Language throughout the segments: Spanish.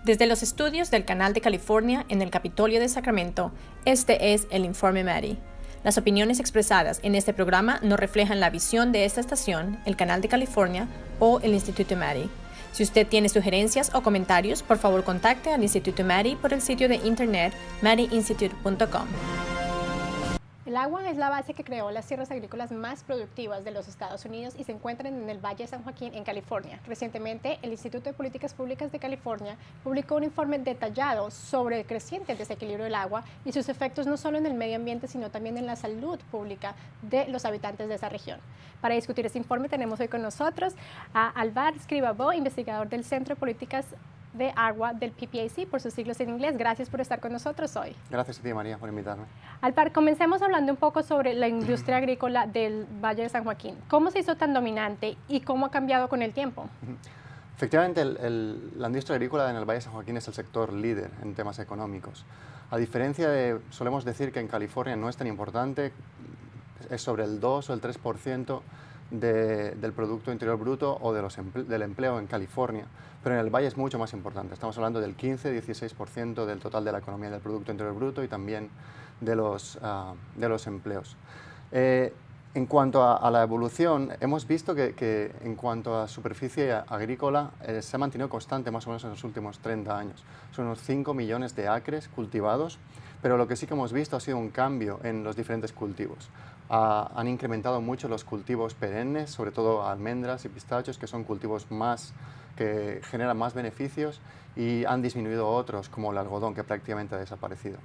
Desde los estudios del Canal de California en el Capitolio de Sacramento, este es el Informe Maddie. Las opiniones expresadas en este programa no reflejan la visión de esta estación, el Canal de California o el Instituto Maddie. Si usted tiene sugerencias o comentarios, por favor contacte al Instituto Maddie por el sitio de internet maddieinstitute.com. El agua es la base que creó las tierras agrícolas más productivas de los Estados Unidos y se encuentran en el Valle de San Joaquín, en California. Recientemente, el Instituto de Políticas Públicas de California publicó un informe detallado sobre el creciente desequilibrio del agua y sus efectos no solo en el medio ambiente, sino también en la salud pública de los habitantes de esa región. Para discutir este informe tenemos hoy con nosotros a Alvar Scribabó, investigador del Centro de Políticas de Agua del PPAC, por sus siglos en inglés. Gracias por estar con nosotros hoy. Gracias a ti, María, por invitarme. Alvar, comencemos hablando un poco sobre la industria agrícola del Valle de San Joaquín. ¿Cómo se hizo tan dominante y cómo ha cambiado con el tiempo? Efectivamente, la industria agrícola en el Valle de San Joaquín es el sector líder en temas económicos. A diferencia de, solemos decir que en California no es tan importante, es sobre el 2 o el 3% del Producto Interior Bruto o del empleo en California, pero en el Valle es mucho más importante. Estamos hablando del 15-16% del total de la economía del Producto Interior Bruto y también de los empleos. En cuanto a la evolución, hemos visto que en cuanto a superficie agrícola se ha mantenido constante más o menos en los últimos 30 años. Son unos 5 millones de acres cultivados, pero lo que sí que hemos visto ha sido un cambio en los diferentes cultivos. Han incrementado mucho los cultivos perennes, sobre todo almendras y pistachos, que son cultivos que generan más beneficios, y han disminuido otros, como el algodón, que prácticamente ha desaparecido.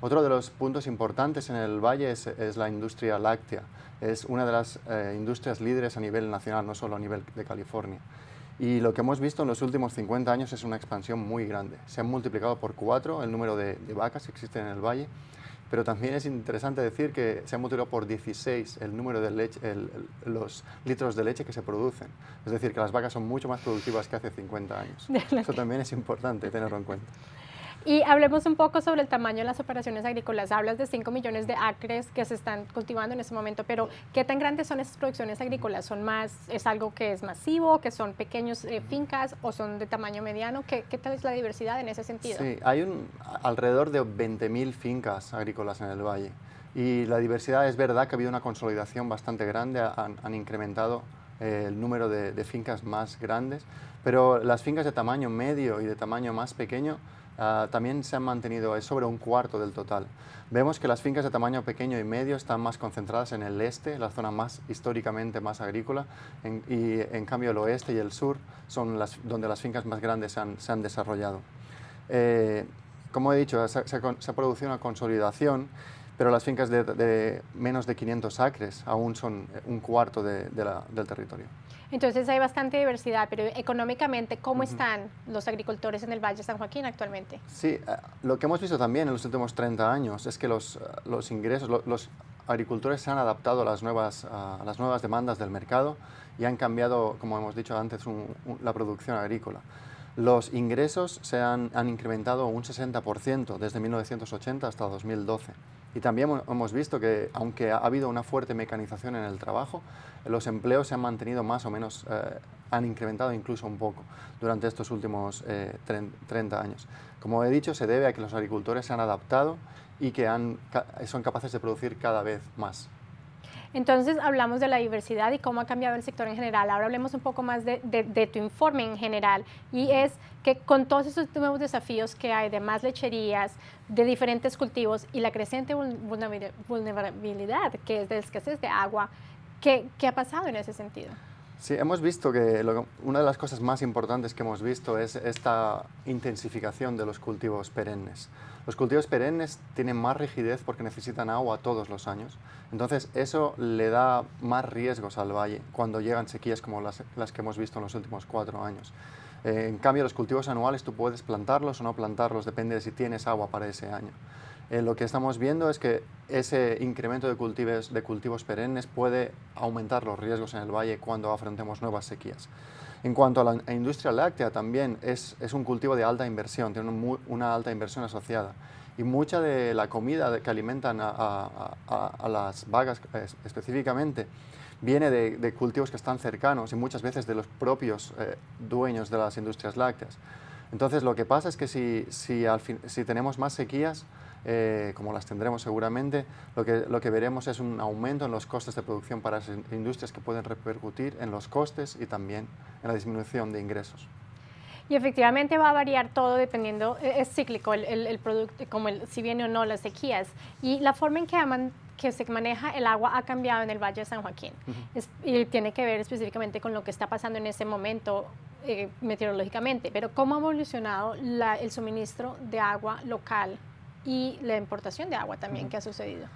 Otro de los puntos importantes en el valle es la industria láctea. Es una de las industrias líderes a nivel nacional, no solo a nivel de California. Y lo que hemos visto en los últimos 50 años es una expansión muy grande. Se han multiplicado por 4 el número de vacas que existen en el valle, pero también es interesante decir que se ha multiplicado por 16 el número de los litros de leche que se producen. Es decir, que las vacas son mucho más productivas que hace 50 años. Eso también es importante tenerlo en cuenta. Y hablemos un poco sobre el tamaño de las operaciones agrícolas. Hablas de 5 millones de acres que se están cultivando en este momento, pero ¿qué tan grandes son esas producciones agrícolas? ¿Es algo que es masivo, que son pequeños fincas o son de tamaño mediano? ¿Qué tal es la diversidad en ese sentido? Sí, hay alrededor de 20.000 fincas agrícolas en el valle. Y la diversidad, es verdad que ha habido una consolidación bastante grande, han incrementado el número de fincas más grandes, pero las fincas de tamaño medio y de tamaño más pequeño también se han mantenido, es sobre un cuarto del total. Vemos que las fincas de tamaño pequeño y medio están más concentradas en el este, la zona históricamente más agrícola, y en cambio el oeste y el sur son donde las fincas más grandes se han desarrollado. Como he dicho, se ha producido una consolidación, pero las fincas de menos de 500 acres aún son un cuarto del territorio. Entonces hay bastante diversidad, pero económicamente, ¿cómo están los agricultores en el Valle de San Joaquín actualmente? Sí, lo que hemos visto también en los últimos 30 años es que los agricultores se han adaptado a las nuevas demandas del mercado y han cambiado, como hemos dicho antes, la producción agrícola. Los ingresos se han incrementado un 60% desde 1980 hasta 2012. Y también hemos visto que, aunque ha habido una fuerte mecanización en el trabajo, los empleos se han mantenido más o menos, han incrementado incluso un poco durante estos últimos 30 años. Como he dicho, se debe a que los agricultores se han adaptado y que son capaces de producir cada vez más. Entonces hablamos de la diversidad y cómo ha cambiado el sector en general. Ahora hablemos un poco más de tu informe en general, y es que con todos esos nuevos desafíos que hay de más lecherías, de diferentes cultivos y la creciente vulnerabilidad que es de escasez de agua, ¿qué ha pasado en ese sentido? Sí, hemos visto que una de las cosas más importantes que hemos visto es esta intensificación de los cultivos perennes. Los cultivos perennes tienen más rigidez porque necesitan agua todos los años. Entonces, eso le da más riesgos al valle cuando llegan sequías como las que hemos visto en los últimos 4 años. En cambio, los cultivos anuales tú puedes plantarlos o no plantarlos, depende de si tienes agua para ese año. Lo que estamos viendo es que ese incremento de cultivos perennes puede aumentar los riesgos en el valle cuando afrontemos nuevas sequías. En cuanto a la industria láctea, también es un cultivo de alta inversión, tiene una alta inversión asociada. Y mucha de la comida que alimentan a las vacas específicamente viene de cultivos que están cercanos y muchas veces de los propios dueños de las industrias lácteas. Entonces, lo que pasa es que si tenemos más sequías, como las tendremos seguramente, lo que veremos es un aumento en los costes de producción para las industrias que pueden repercutir en los costes y también en la disminución de ingresos. Y efectivamente va a variar todo dependiendo, es cíclico el producto, si viene o no las sequías. Y la forma en que se maneja el agua ha cambiado en el Valle de San Joaquín. Y tiene que ver específicamente con lo que está pasando en ese momento meteorológicamente. Pero ¿cómo ha evolucionado el suministro de agua local y la importación de agua también que ha sucedido?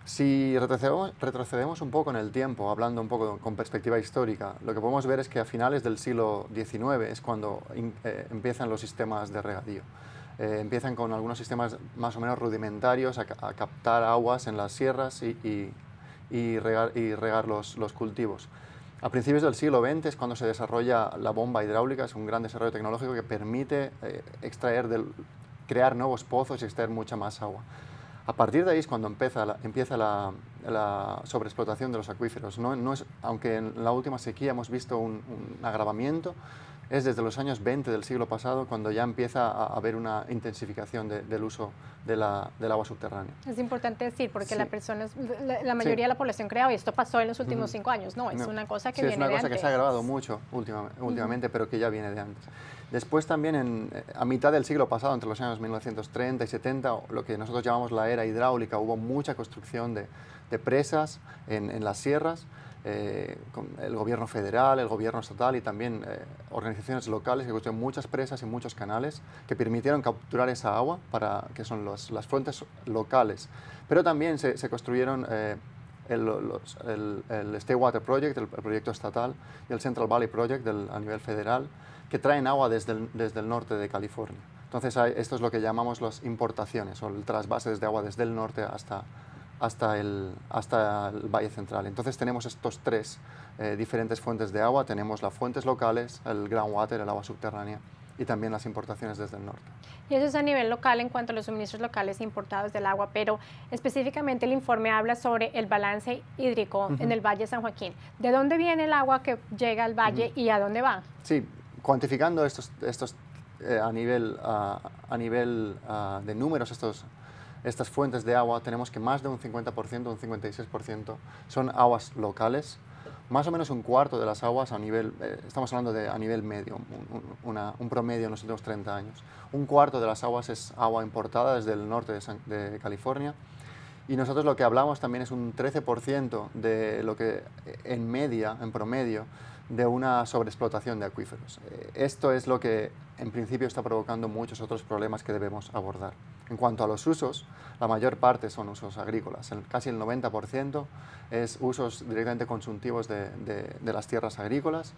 Si retrocedemos un poco en el tiempo, hablando un poco con perspectiva histórica, lo que podemos ver es que a finales del siglo XIX es cuando empiezan los sistemas de regadío. Empiezan con algunos sistemas más o menos rudimentarios a captar aguas en las sierras y regar los cultivos. A principios del siglo XX es cuando se desarrolla la bomba hidráulica, es un gran desarrollo tecnológico que permite crear nuevos pozos y extraer mucha más agua. A partir de ahí es cuando empieza la sobreexplotación de los acuíferos. Aunque en la última sequía hemos visto un agravamiento, es desde los años 20 del siglo pasado cuando ya empieza a haber una intensificación del uso del agua subterránea. Es importante decir, porque Sí. la mayoría Sí. de la población cree, y esto pasó en los últimos 5 años, no, es una cosa que Sí, viene es una de cosa que antes. se ha agravado mucho últimamente, pero que ya viene de antes. Después también, a mitad del siglo pasado, entre los años 1930 y 70, lo que nosotros llamamos la era hidráulica, hubo mucha construcción de presas en las sierras, con el gobierno federal, el gobierno estatal y también organizaciones locales que construyeron muchas presas y muchos canales que permitieron capturar esa agua, que son las fuentes locales. Pero también se construyeron el State Water Project, el proyecto estatal, y el Central Valley Project a nivel federal, que traen agua desde el norte de California. Entonces, esto es lo que llamamos las importaciones, o el trasvase de agua desde el norte hasta el Valle Central. Entonces tenemos estos tres diferentes fuentes de agua, tenemos las fuentes locales, el groundwater, el agua subterránea, y también las importaciones desde el norte. Y eso es a nivel local en cuanto a los suministros locales importados del agua, pero específicamente el informe habla sobre el balance hídrico en el Valle de San Joaquín. ¿De dónde viene el agua que llega al valle y a dónde va? Sí, cuantificando estos a nivel de números, estas fuentes de agua, tenemos que más de un 50%, un 56% son aguas locales. Más o menos un cuarto de las aguas estamos hablando de a nivel medio, un promedio en los últimos 30 años. Un cuarto de las aguas es agua importada desde el norte de California. Y nosotros lo que hablamos también es un 13% de lo que en promedio, de una sobreexplotación de acuíferos. Esto es lo que en principio está provocando muchos otros problemas que debemos abordar. En cuanto a los usos, la mayor parte son usos agrícolas. Casi el 90% es usos directamente consultivos de las tierras agrícolas.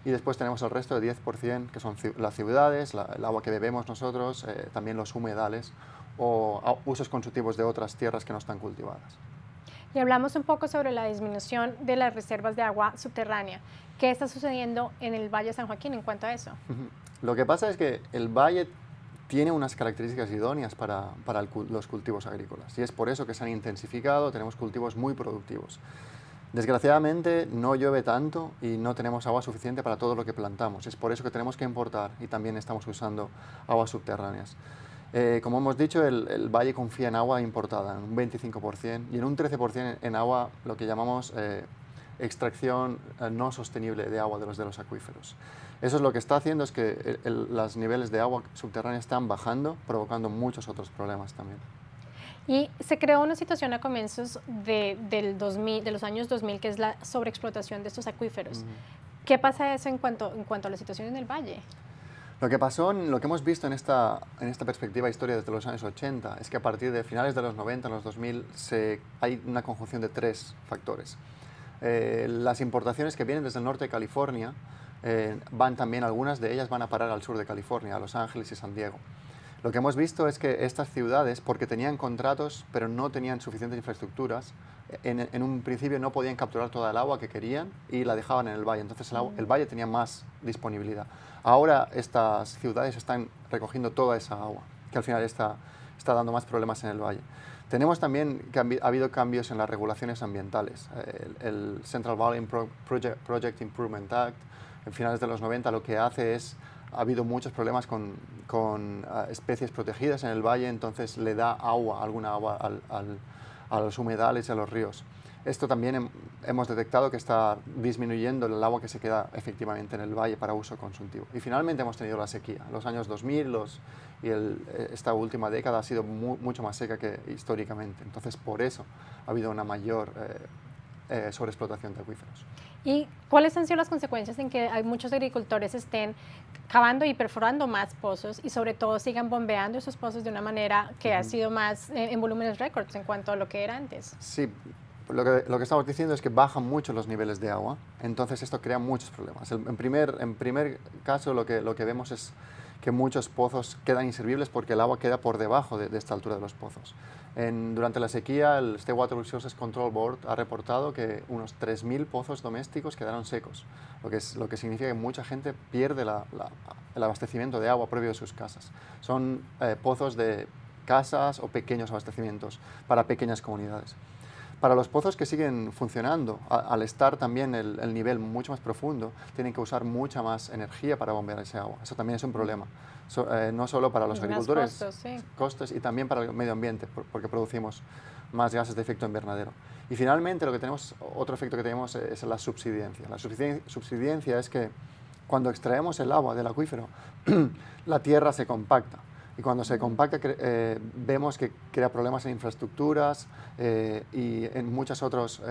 Y después tenemos el resto de 10%, que son las ciudades, el agua que bebemos nosotros, también los humedales o usos consultivos de otras tierras que no están cultivadas. Y hablamos un poco sobre la disminución de las reservas de agua subterránea. ¿Qué está sucediendo en el Valle de San Joaquín en cuanto a eso? Lo que pasa es que el valle tiene unas características idóneas para los cultivos agrícolas y es por eso que se han intensificado, tenemos cultivos muy productivos. Desgraciadamente no llueve tanto y no tenemos agua suficiente para todo lo que plantamos, es por eso que tenemos que importar y también estamos usando aguas subterráneas. Como hemos dicho, el valle confía en agua importada, en un 25% y en un 13% en agua, lo que llamamos extracción no sostenible de agua de los acuíferos. Eso es lo que está haciendo, es que los niveles de agua subterránea están bajando, provocando muchos otros problemas también. Y se creó una situación a comienzos de los años 2000, que es la sobreexplotación de estos acuíferos. ¿Qué pasa eso en cuanto a la situación en el valle? Lo que pasó, lo que hemos visto en esta perspectiva historia desde los años 80, es que a partir de finales de los 90, en los 2000, hay una conjunción de tres factores. Las importaciones que vienen desde el norte de California, algunas de ellas van a parar al sur de California, a Los Ángeles y San Diego. Lo que hemos visto es que estas ciudades, porque tenían contratos pero no tenían suficientes infraestructuras, en un principio no podían capturar toda el agua que querían y la dejaban en el valle, entonces el valle tenía más disponibilidad. Ahora estas ciudades están recogiendo toda esa agua, que al final está dando más problemas en el valle. Tenemos también que ha habido cambios en las regulaciones ambientales. El Central Valley Project Improvement Act, en finales de los 90, lo que hace es ha habido muchos problemas con especies protegidas en el valle, entonces le da agua, alguna agua a los humedales y a los ríos. Esto también hemos detectado que está disminuyendo el agua que se queda efectivamente en el valle para uso consultivo. Y finalmente hemos tenido la sequía. Los años 2000 esta última década ha sido mucho más seca que históricamente. Entonces, por eso ha habido una mayor sobreexplotación de acuíferos. ¿Y cuáles han sido las consecuencias en que hay muchos agricultores estén cavando y perforando más pozos y sobre todo sigan bombeando esos pozos de una manera que ha sido más en volúmenes récords en cuanto a lo que era antes? Sí, lo que estamos diciendo es que bajan mucho los niveles de agua, entonces esto crea muchos problemas. En primer caso lo que vemos es que muchos pozos quedan inservibles porque el agua queda por debajo de esta altura de los pozos. Durante la sequía, el State Water Resources Control Board ha reportado que unos 3.000 pozos domésticos quedaron secos, lo que significa que mucha gente pierde el abastecimiento de agua propio de sus casas. Son pozos de casas o pequeños abastecimientos para pequeñas comunidades. Para los pozos que siguen funcionando, al estar también el nivel mucho más profundo, tienen que usar mucha más energía para bombear ese agua. Eso también es un problema, no solo para los agricultores, costes, y también para el medio ambiente, porque producimos más gases de efecto invernadero. Y finalmente, otro efecto que tenemos es la subsidencia. La subsidencia es que cuando extraemos el agua del acuífero, la tierra se compacta. Y cuando se compacta, vemos que crea problemas en infraestructuras y en muchas otras,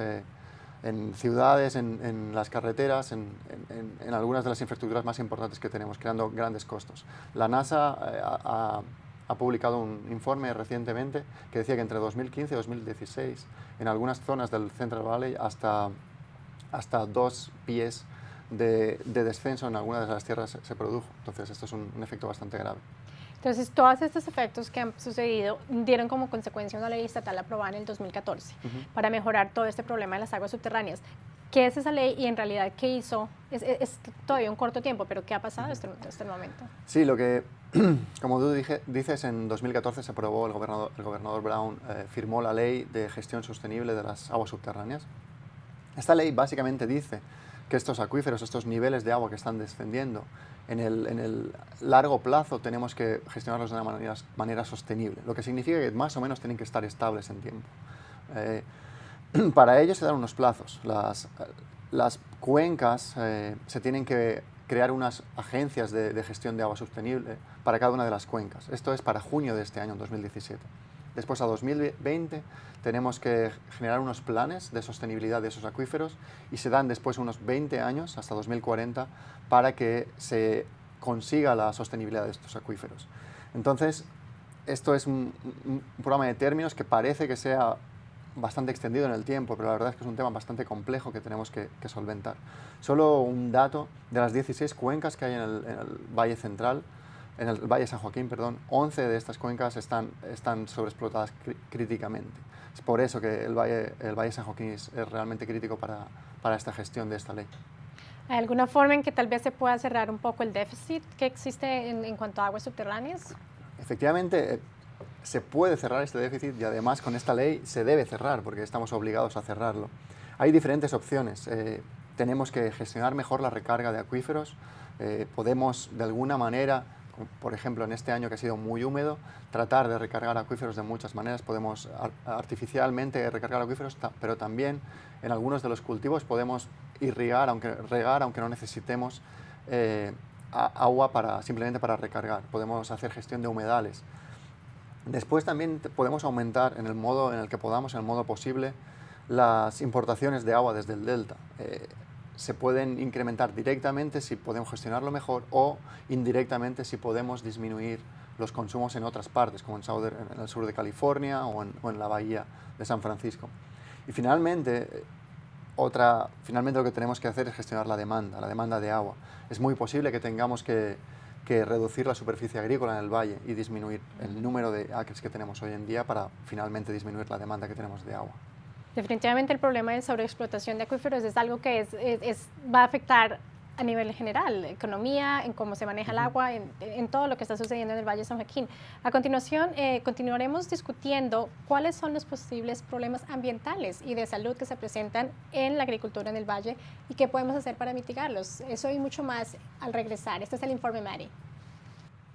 en ciudades, en las carreteras, en algunas de las infraestructuras más importantes que tenemos, creando grandes costos. La NASA ha publicado un informe recientemente que decía que entre 2015 y 2016, en algunas zonas del Central Valley, hasta 2 pies de descenso en algunas de las tierras se produjo. Entonces, esto es un efecto bastante grave. Entonces, todos estos efectos que han sucedido dieron como consecuencia una ley estatal aprobada en el 2014 para mejorar todo este problema de las aguas subterráneas. ¿Qué es esa ley y en realidad qué hizo? Es todavía un corto tiempo, pero ¿qué ha pasado hasta el momento? Sí, como tú dices, en 2014 se aprobó, el gobernador Brown firmó la Ley de Gestión Sostenible de las Aguas Subterráneas. Esta ley básicamente dice que estos acuíferos, estos niveles de agua que están descendiendo, en el largo plazo tenemos que gestionarlos de una manera sostenible, lo que significa que más o menos tienen que estar estables en tiempo. Para ello se dan unos plazos. Las cuencas se tienen que crear unas agencias de gestión de agua sostenible para cada una de las cuencas. Esto es para junio de este año, 2017. Después, a 2020, tenemos que generar unos planes de sostenibilidad de esos acuíferos y se dan después unos 20 años, hasta 2040, para que se consiga la sostenibilidad de estos acuíferos. Entonces, esto es un programa de términos que parece que sea bastante extendido en el tiempo, pero la verdad es que es un tema bastante complejo que tenemos que solventar. Solo un dato: de las 16 cuencas que hay en el Valle Central, en el Valle San Joaquín, perdón, 11 de estas cuencas están sobreexplotadas críticamente. Es por eso que el Valle San Joaquín es realmente crítico para esta gestión de esta ley. ¿Hay alguna forma en que tal vez se pueda cerrar un poco el déficit que existe en cuanto a aguas subterráneas? Efectivamente, se puede cerrar este déficit y además con esta ley se debe cerrar porque estamos obligados a cerrarlo. Hay diferentes opciones. Tenemos que gestionar mejor la recarga de acuíferos. Podemos, de alguna manera, por ejemplo, en este año que ha sido muy húmedo, tratar de recargar acuíferos de muchas maneras. Podemos artificialmente recargar acuíferos, pero también en algunos de los cultivos podemos regar, aunque no necesitemos agua simplemente para recargar. Podemos hacer gestión de humedales. Después también podemos aumentar en el modo en el que podamos, en el modo posible, las importaciones de agua desde el delta. Se pueden incrementar directamente si podemos gestionarlo mejor o indirectamente si podemos disminuir los consumos en otras partes, como en el sur de California o en la bahía de San Francisco. Y finalmente lo que tenemos que hacer es gestionar la demanda de agua. Es muy posible que tengamos que reducir la superficie agrícola en el valle y disminuir el número de acres que tenemos hoy en día para finalmente disminuir la demanda que tenemos de agua. Definitivamente el problema de sobreexplotación de acuíferos es algo que va a afectar a nivel general, economía, en cómo se maneja el agua, en todo lo que está sucediendo en el Valle de San Joaquín. A continuación, continuaremos discutiendo cuáles son los posibles problemas ambientales y de salud que se presentan en la agricultura en el Valle y qué podemos hacer para mitigarlos. Eso y mucho más al regresar. Este es el Informe Mari.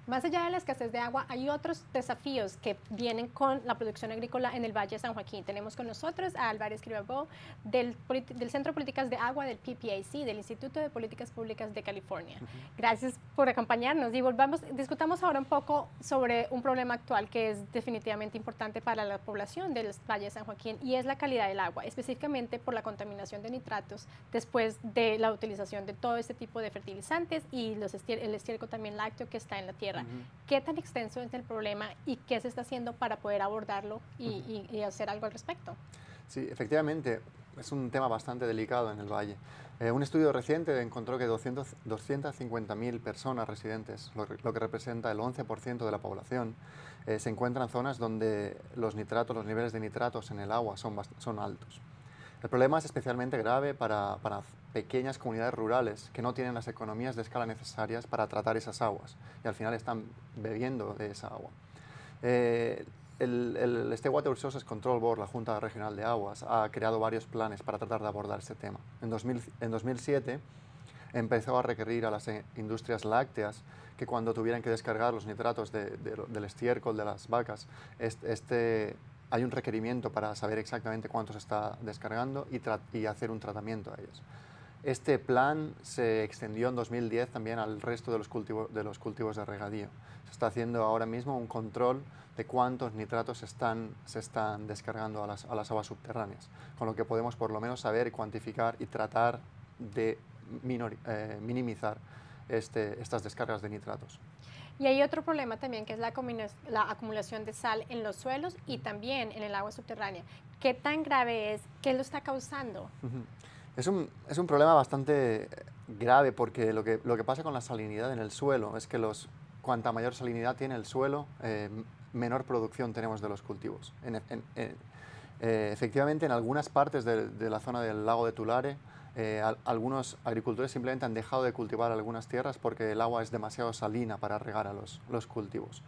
Más allá de la escasez de agua, hay otros desafíos que vienen con la producción agrícola en el Valle de San Joaquín. Tenemos con nosotros a Álvarez Cribabó del Centro de Políticas de Agua del PPAC, del Instituto de Políticas Públicas de California. Gracias por acompañarnos y discutamos ahora un poco sobre un problema actual que es definitivamente importante para la población del Valle de San Joaquín y es la calidad del agua, específicamente por la contaminación de nitratos después de la utilización de todo este tipo de fertilizantes y el estiércol también lácteo que está en la tierra. ¿Qué tan extenso es el problema y qué se está haciendo para poder abordarlo y hacer algo al respecto? Sí, efectivamente, es un tema bastante delicado en el Valle. Un estudio reciente encontró que 250.000 personas residentes, lo que representa el 11% de la población, se encuentran en zonas donde los niveles de nitratos en el agua son altos. El problema es especialmente grave para pequeñas comunidades rurales que no tienen las economías de escala necesarias para tratar esas aguas y al final están bebiendo de esa agua. El State Water Resources Control Board, la Junta Regional de Aguas, ha creado varios planes para tratar de abordar este tema. En 2007 empezó a requerir a las industrias lácteas que cuando tuvieran que descargar los nitratos del estiércol de las vacas, hay un requerimiento para saber exactamente cuánto se está descargando y hacer un tratamiento a ellos. Este plan se extendió en 2010 también al resto de los cultivos de regadío. Se está haciendo ahora mismo un control de cuántos nitratos se están descargando a las aguas subterráneas, con lo que podemos por lo menos saber, cuantificar y tratar de minimizar estas descargas de nitratos. Y hay otro problema también que es la acumulación de sal en los suelos y también en el agua subterránea. ¿Qué tan grave es? ¿Qué lo está causando? Es un problema bastante grave porque lo que pasa con la salinidad en el suelo es que cuanta mayor salinidad tiene el suelo, menor producción tenemos de los cultivos. Efectivamente, en algunas partes de la zona del lago de Tulare, algunos agricultores simplemente han dejado de cultivar algunas tierras porque el agua es demasiado salina para regar a los cultivos.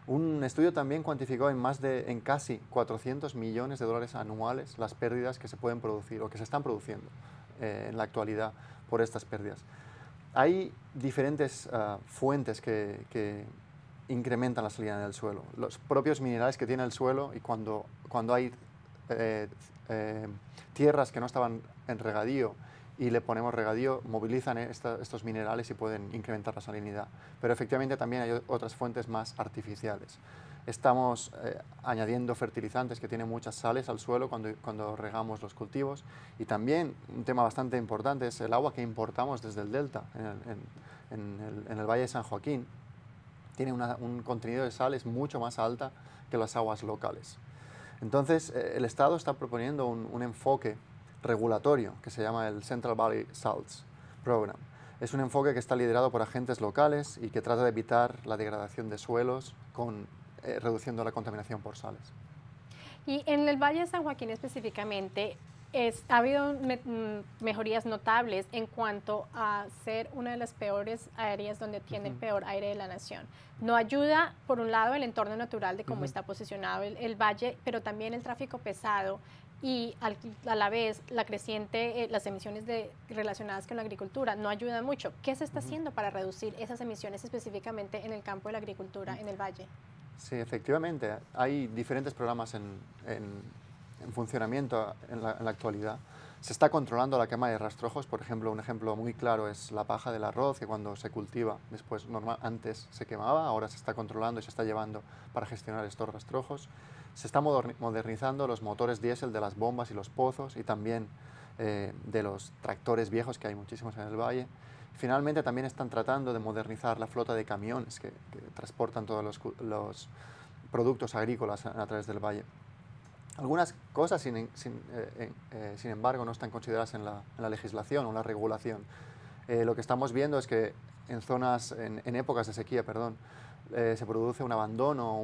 Un estudio también cuantificó en casi 400 millones de dólares anuales las pérdidas que se pueden producir o que se están produciendo en la actualidad por estas pérdidas. Hay diferentes fuentes que incrementan la salinidad del suelo. Los propios minerales que tiene el suelo y cuando hay tierras que no estaban en regadío y le ponemos regadío, movilizan estos minerales y pueden incrementar la salinidad. Pero efectivamente también hay otras fuentes más artificiales. Estamos añadiendo fertilizantes que tienen muchas sales al suelo cuando regamos los cultivos y también un tema bastante importante es el agua que importamos desde el delta, en el Valle de San Joaquín. Tiene un contenido de sales mucho más alta que las aguas locales. Entonces, el Estado está proponiendo un enfoque regulatorio que se llama el Central Valley Salts Program. Es un enfoque que está liderado por agentes locales y que trata de evitar la degradación de suelos reduciendo la contaminación por sales. Y en el Valle de San Joaquín específicamente, ha habido mejorías notables en cuanto a ser una de las peores áreas donde tiene el peor aire de la nación. No ayuda, por un lado, el entorno natural de cómo está posicionado el valle, pero también el tráfico pesado y a la vez las emisiones relacionadas con la agricultura no ayudan mucho. ¿Qué se está haciendo para reducir esas emisiones específicamente en el campo de la agricultura en el valle? Sí, efectivamente. Hay diferentes programas en funcionamiento en la actualidad. Se está controlando la quema de rastrojos, por ejemplo, un ejemplo muy claro es la paja del arroz, que cuando se cultiva, antes se quemaba, ahora se está controlando y se está llevando para gestionar estos rastrojos. Se está modernizando los motores diésel de las bombas y los pozos y también de los tractores viejos, que hay muchísimos en el valle. Finalmente también están tratando de modernizar la flota de camiones que transportan todos los productos agrícolas a través del valle. Algunas cosas, sin embargo, no están consideradas en la legislación o en la regulación. Lo que estamos viendo es que en épocas de sequía, se produce un abandono,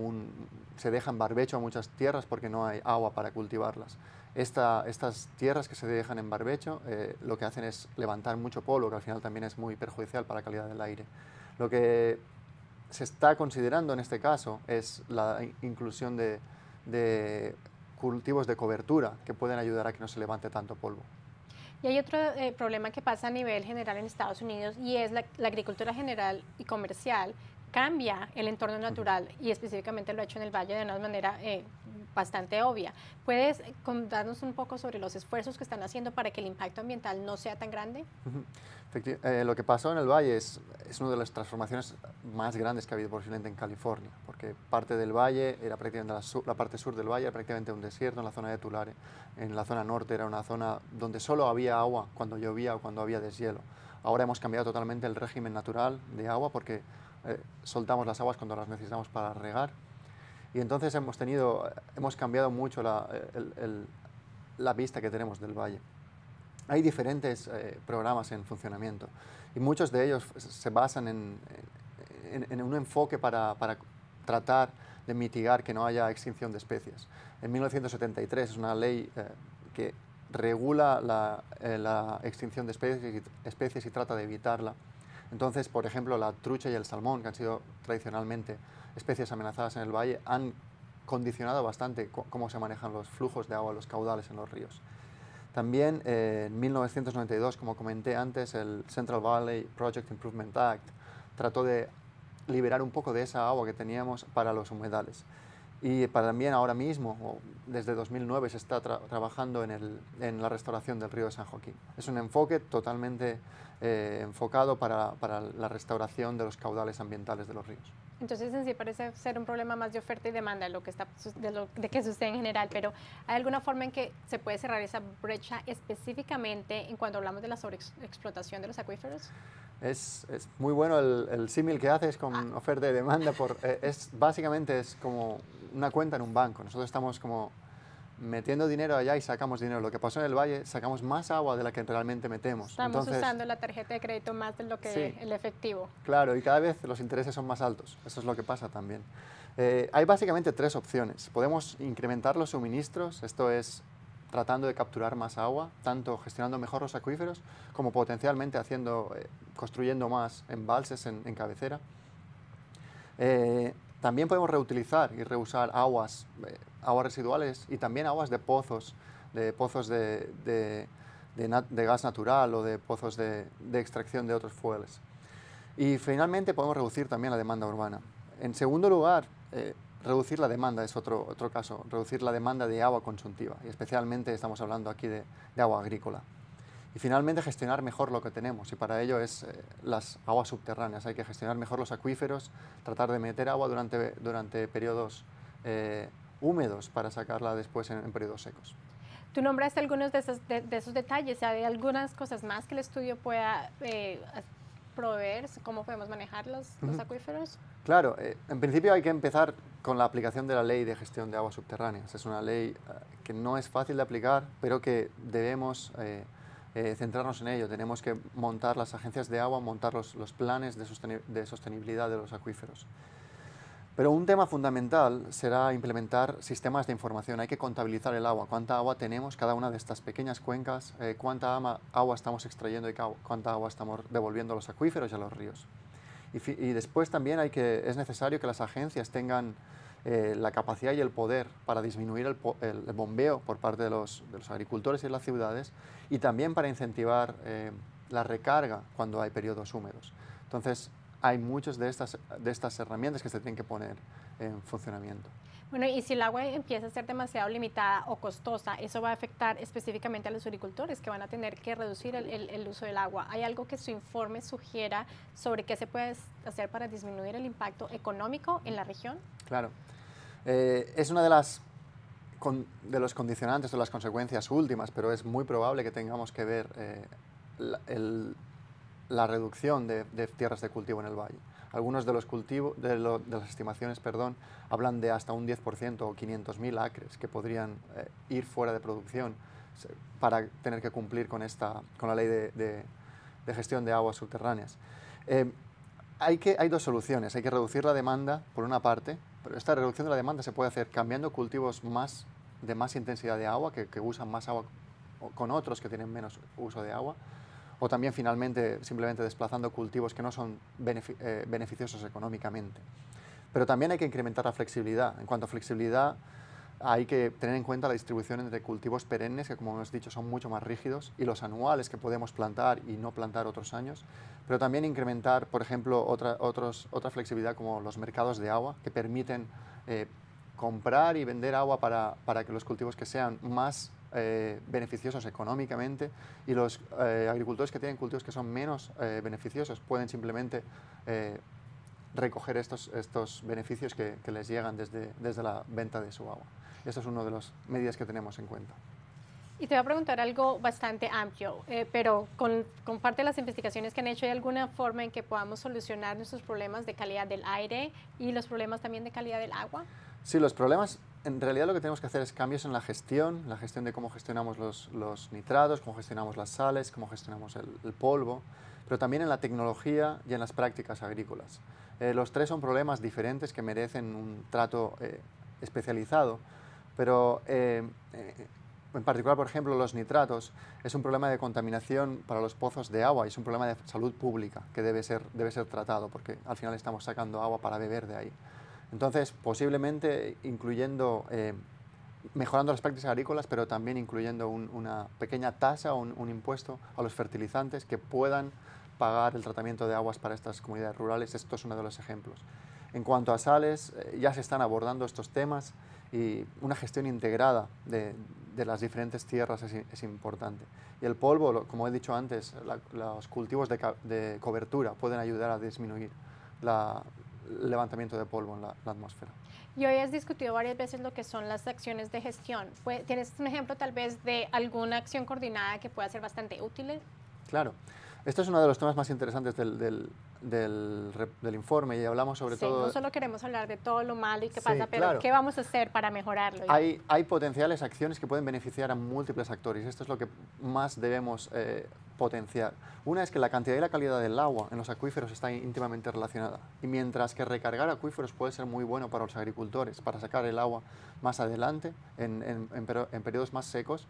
se deja en barbecho a muchas tierras porque no hay agua para cultivarlas. Estas tierras que se dejan en barbecho lo que hacen es levantar mucho polvo, que al final también es muy perjudicial para la calidad del aire. Lo que se está considerando en este caso es la inclusión de cultivos de cobertura que pueden ayudar a que no se levante tanto polvo. Y hay otro problema que pasa a nivel general en Estados Unidos y es la agricultura general y comercial cambia el entorno natural y específicamente lo ha hecho en el Valle de una manera bastante obvia. ¿Puedes contarnos un poco sobre los esfuerzos que están haciendo para que el impacto ambiental no sea tan grande? Lo que pasó en el Valle es una de las transformaciones más grandes que ha habido posiblemente en California, porque parte del Valle era prácticamente la parte sur del Valle era prácticamente un desierto en la zona de Tulare. En la zona norte era una zona donde solo había agua cuando llovía o cuando había deshielo. Ahora hemos cambiado totalmente el régimen natural de agua porque soltamos las aguas cuando las necesitamos para regar. Y entonces hemos cambiado mucho la vista que tenemos del valle. Hay diferentes programas en funcionamiento y muchos de ellos se basan en un enfoque para tratar de mitigar que no haya extinción de especies. En 1973 es una ley que regula la extinción de especies y trata de evitarla. Entonces, por ejemplo, la trucha y el salmón, que han sido tradicionalmente especies amenazadas en el valle, han condicionado bastante cómo se manejan los flujos de agua, los caudales en los ríos. También en 1992, como comenté antes, el Central Valley Project Improvement Act trató de liberar un poco de esa agua que teníamos para los humedales. Y también ahora mismo, desde 2009, se está trabajando en la restauración del río de San Joaquín. Es un enfoque totalmente enfocado para la restauración de los caudales ambientales de los ríos. Entonces, en sí parece ser un problema más de oferta y demanda de que sucede en general, pero ¿hay alguna forma en que se puede cerrar esa brecha específicamente en cuando hablamos de la sobreexplotación de los acuíferos? Es muy bueno el símil que haces con oferta y demanda. Básicamente es como una cuenta en un banco. Nosotros estamos como metiendo dinero allá y sacamos dinero. Lo que pasó en el Valle, sacamos más agua de la que realmente metemos. Estamos usando la tarjeta de crédito más de lo que sí, el efectivo. Claro, y cada vez los intereses son más altos. Eso es lo que pasa también. Hay básicamente tres opciones. Podemos incrementar los suministros, esto es tratando de capturar más agua, tanto gestionando mejor los acuíferos como potencialmente construyendo más embalses en cabecera. También podemos reutilizar y reusar aguas residuales y también aguas de pozos de gas natural o de pozos de extracción de otros fueles. Y finalmente podemos reducir también la demanda urbana. En segundo lugar, reducir la demanda es otro caso, reducir la demanda de agua consumtiva, y especialmente estamos hablando aquí de agua agrícola. Y finalmente gestionar mejor lo que tenemos, y para ello es las aguas subterráneas. Hay que gestionar mejor los acuíferos, tratar de meter agua durante periodos húmedos para sacarla después en periodos secos. Tú nombraste algunos de esos detalles. ¿Hay algunas cosas más que el estudio pueda proveer? ¿Cómo podemos manejar los acuíferos? Claro, en principio hay que empezar con la aplicación de la Ley de Gestión de Aguas Subterráneas. Es una ley que no es fácil de aplicar, pero que debemos centrarnos en ello. Tenemos que montar las agencias de agua, montar los planes de sostenibilidad de los acuíferos. Pero un tema fundamental será implementar sistemas de información. Hay que contabilizar el agua, cuánta agua tenemos cada una de estas pequeñas cuencas, cuánta agua estamos extrayendo y cuánta agua estamos devolviendo a los acuíferos y a los ríos. Y después también es necesario que las agencias tengan la capacidad y el poder para disminuir el bombeo por parte de los agricultores y de las ciudades, y también para incentivar la recarga cuando hay periodos húmedos. Entonces, hay muchas de estas herramientas que se tienen que poner en funcionamiento. Bueno, y si el agua empieza a ser demasiado limitada o costosa, eso va a afectar específicamente a los agricultores que van a tener que reducir el uso del agua. ¿Hay algo que su informe sugiera sobre qué se puede hacer para disminuir el impacto económico en la región? Claro. Es una de los condicionantes o las consecuencias últimas, pero es muy probable que tengamos que ver la reducción de tierras de cultivo en el valle. Algunos de las estimaciones, hablan de hasta un 10% o 500.000 acres que podrían ir fuera de producción para tener que cumplir con la ley de gestión de aguas subterráneas. Hay dos soluciones. Hay que reducir la demanda, por una parte, pero esta reducción de la demanda se puede hacer cambiando cultivos de más intensidad de agua, que usan más agua, con otros que tienen menos uso de agua, o también finalmente simplemente desplazando cultivos que no son beneficiosos económicamente. Pero también hay que incrementar la flexibilidad. En cuanto a flexibilidad, hay que tener en cuenta la distribución entre cultivos perennes, que como hemos dicho son mucho más rígidos, y los anuales, que podemos plantar y no plantar otros años, pero también incrementar, por ejemplo, otra flexibilidad como los mercados de agua, que permiten comprar y vender agua para que los cultivos que sean más beneficiosos económicamente, y los agricultores que tienen cultivos que son menos beneficiosos pueden simplemente recoger estos beneficios que les llegan desde la venta de su agua. Esto es una de las medidas que tenemos en cuenta. Y te voy a preguntar algo bastante amplio, pero con parte de las investigaciones que han hecho, ¿hay alguna forma en que podamos solucionar nuestros problemas de calidad del aire y los problemas también de calidad del agua? Sí, los problemas, en realidad lo que tenemos que hacer es cambios en la gestión de cómo gestionamos los nitratos, cómo gestionamos las sales, cómo gestionamos el polvo, pero también en la tecnología y en las prácticas agrícolas. Los tres son problemas diferentes que merecen un trato especializado, pero en particular, por ejemplo, los nitratos es un problema de contaminación para los pozos de agua y es un problema de salud pública que debe ser tratado, porque al final estamos sacando agua para beber de ahí. Entonces, posiblemente mejorando las prácticas agrícolas, pero también incluyendo una pequeña tasa o un impuesto a los fertilizantes que puedan pagar el tratamiento de aguas para estas comunidades rurales. Esto es uno de los ejemplos. En cuanto a sales, ya se están abordando estos temas y una gestión integrada de las diferentes tierras es importante. Y el polvo, como he dicho antes, los cultivos de cobertura pueden ayudar a disminuir el levantamiento de polvo en la atmósfera. Y hoy has discutido varias veces lo que son las acciones de gestión. ¿Tienes un ejemplo tal vez de alguna acción coordinada que pueda ser bastante útil? Claro. Esto es uno de los temas más interesantes del informe y hablamos sobre todo... No solo queremos hablar de todo lo malo y qué Sí, pasa, pero claro. ¿qué vamos a hacer para mejorarlo? Hay potenciales acciones que pueden beneficiar a múltiples actores. Esto es lo que más debemos potenciar. Una es que la cantidad y la calidad del agua en los acuíferos está íntimamente relacionada. Y mientras que recargar acuíferos puede ser muy bueno para los agricultores, para sacar el agua más adelante, en periodos más secos,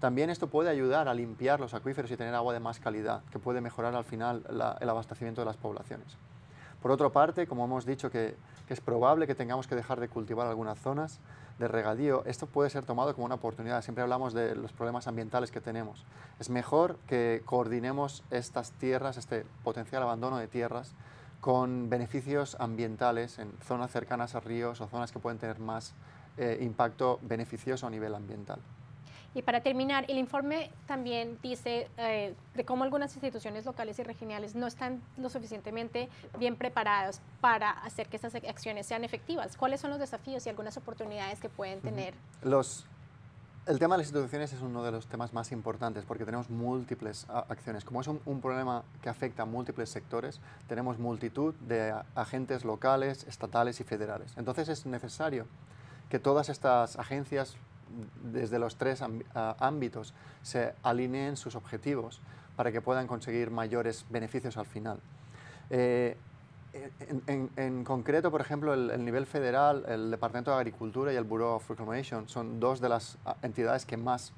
también esto puede ayudar a limpiar los acuíferos y tener agua de más calidad, que puede mejorar al final el abastecimiento de las poblaciones. Por otra parte, como hemos dicho que es probable que tengamos que dejar de cultivar algunas zonas de regadío, esto puede ser tomado como una oportunidad. Siempre hablamos de los problemas ambientales que tenemos. Es mejor que coordinemos estas tierras, este potencial abandono de tierras, con beneficios ambientales en zonas cercanas a ríos o zonas que pueden tener más impacto beneficioso a nivel ambiental. Y para terminar, el informe también dice de cómo algunas instituciones locales y regionales no están lo suficientemente bien preparadas para hacer que estas acciones sean efectivas. ¿Cuáles son los desafíos y algunas oportunidades que pueden tener? El tema de las instituciones es uno de los temas más importantes porque tenemos múltiples acciones. Como es un problema que afecta a múltiples sectores, tenemos multitud de agentes locales, estatales y federales. Entonces es necesario que todas estas agencias, desde los tres ámbitos, se alineen sus objetivos para que puedan conseguir mayores beneficios al final. En concreto, por ejemplo, el nivel federal, el Departamento de Agricultura y el Bureau of Reclamation son dos de las entidades que más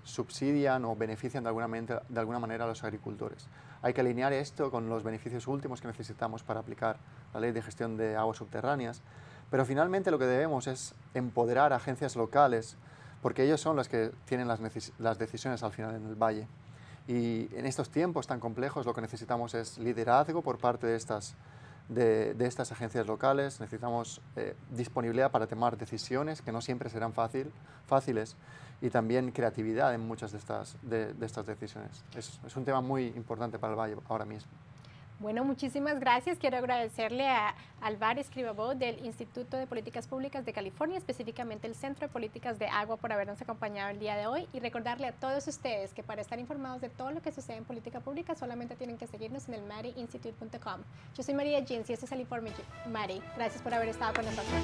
subsidian o benefician de alguna manera a los agricultores. Hay que alinear esto con los beneficios últimos que necesitamos para aplicar la Ley de Gestión de Aguas Subterráneas. Pero finalmente lo que debemos es empoderar a agencias locales, porque ellos son los que tienen las decisiones al final en el valle. Y en estos tiempos tan complejos lo que necesitamos es liderazgo por parte de estas agencias locales, necesitamos disponibilidad para tomar decisiones que no siempre serán fáciles y también creatividad en muchas de estas decisiones. Es un tema muy importante para el valle ahora mismo. Bueno, muchísimas gracias. Quiero agradecerle a Alvar Escribabó del Instituto de Políticas Públicas de California, específicamente el Centro de Políticas de Agua, por habernos acompañado el día de hoy, y recordarle a todos ustedes que para estar informados de todo lo que sucede en política pública solamente tienen que seguirnos en el MADI-Institute.com. Yo soy María Jeans y este es el informe MADI. Gracias por haber estado con nosotros.